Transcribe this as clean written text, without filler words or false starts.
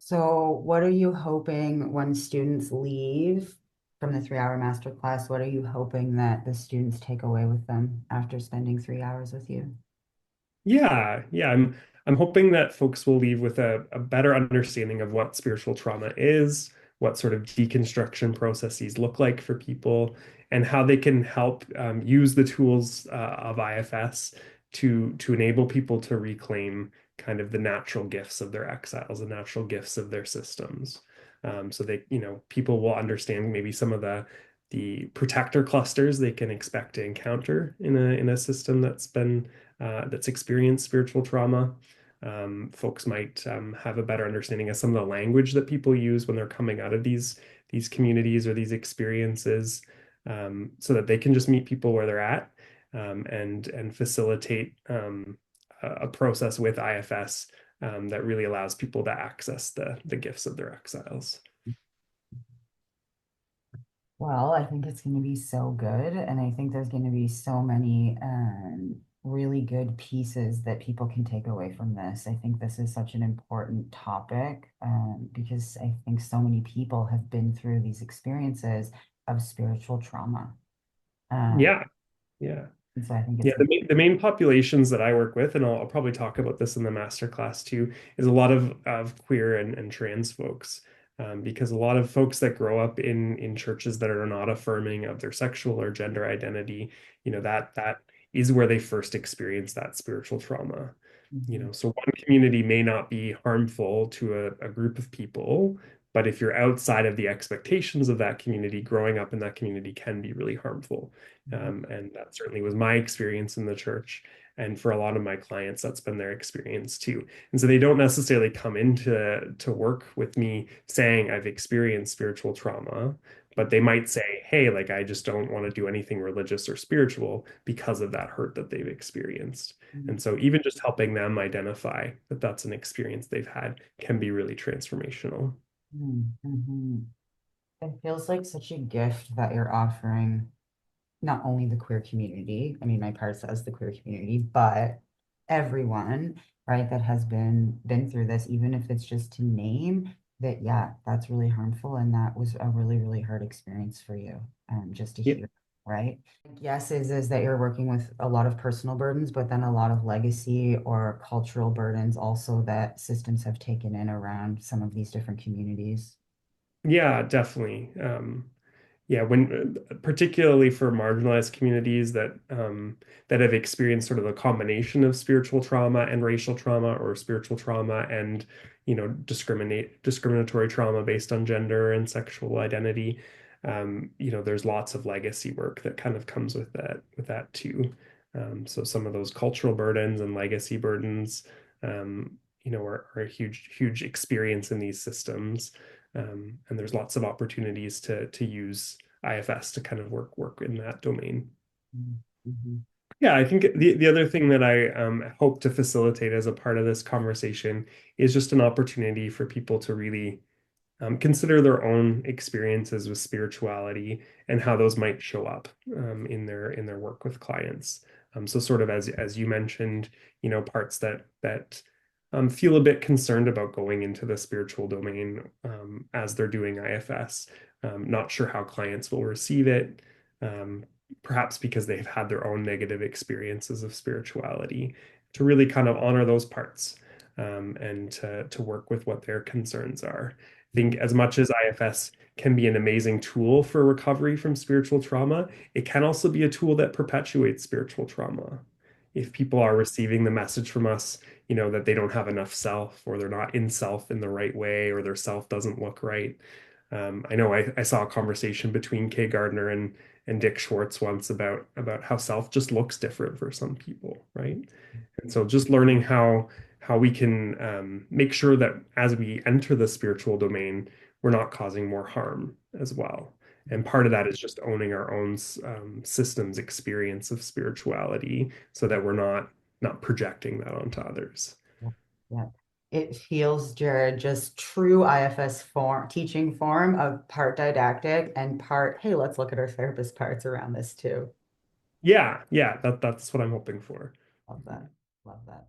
So, what are you hoping when students leave from the 3 hour masterclass? What are you hoping that the students take away with them after spending 3 hours with you? Yeah. I'm hoping that folks will leave with a better understanding of what spiritual trauma is, what sort of deconstruction processes look like for people, and how they can help use the tools of IFS to enable people to reclaim kind of the natural gifts of their exiles, the natural gifts of their systems. So people will understand maybe some of the protector clusters they can expect to encounter in a system that's experienced spiritual trauma. Folks might have a better understanding of some of the language that people use when they're coming out of these communities or these experiences, so that they can just meet people where they're at, and facilitate a process with IFS that really allows people to access the gifts of their exiles. Well, I think it's going to be so good. And I think there's going to be so many really good pieces that people can take away from this. I think this is such an important topic because I think so many people have been through these experiences of spiritual trauma. Um, Yeah, yeah. and so I think it's Yeah, going to the main populations that I work with, and I'll probably talk about this in the master class too, is a lot of queer and trans folks. Because a lot of folks that grow up in churches that are not affirming of their sexual or gender identity, that is where they first experience that spiritual trauma. Mhm. So one community may not be harmful to a group of people, but if you're outside of the expectations of that community, growing up in that community can be really harmful. Mhm. And that certainly was my experience in the church. And for a lot of my clients, that's been their experience too. And so they don't necessarily come into to work with me saying I've experienced spiritual trauma, but they might say, hey, like I just don't want to do anything religious or spiritual because of that hurt that they've experienced. Mhm. And so even just helping them identify that that's an experience they've had can be really transformational. Mhm. It feels like such a gift that you're offering not only the queer community, I mean, my part says the queer community, but everyone, right, that has been through this, even if it's just to name that, yeah, that's really harmful and that was a really, really hard experience for you, just to Yeah. hear, right? Yes, is that you're working with a lot of personal burdens, but then a lot of legacy or cultural burdens also that systems have taken in around some of these different communities. Yeah, definitely. Yeah, when particularly for marginalized communities that have experienced sort of a combination of spiritual trauma and racial trauma, or spiritual trauma and discriminatory trauma based on gender and sexual identity. There's lots of legacy work that kind of comes with that too. So some of those cultural burdens and legacy burdens, are a huge experience in these systems. And there's lots of opportunities to use IFS to kind of work in that domain. Mhm. Yeah, I think the other thing that I hope to facilitate as a part of this conversation is just an opportunity for people to really consider their own experiences with spirituality and how those might show up in their work with clients. So sort of as you mentioned, parts that feel a bit concerned about going into the spiritual domain as they're doing IFS. Not sure how clients will receive it, um, perhaps because they've had their own negative experiences of spirituality. To really kind of honor those parts, and to work with what their concerns are. I think as much as IFS can be an amazing tool for recovery from spiritual trauma, it can also be a tool that perpetuates spiritual trauma. If people are receiving the message from us, that they don't have enough self, or they're not in self in the right way, or their self doesn't look right. I know I saw a conversation between Kay Gardner and Dick Schwartz once about how self just looks different for some people, right? And so just learning how we can make sure that as we enter the spiritual domain, we're not causing more harm as well. And part of that is just owning our own systems experience of spirituality, so that we're not projecting that onto others. Yeah. Yeah. It feels, Jared, just true IFS form, teaching form of part didactic and part, hey, let's look at our therapist parts around this too. Yeah, that's what I'm hoping for. Love that. Love that.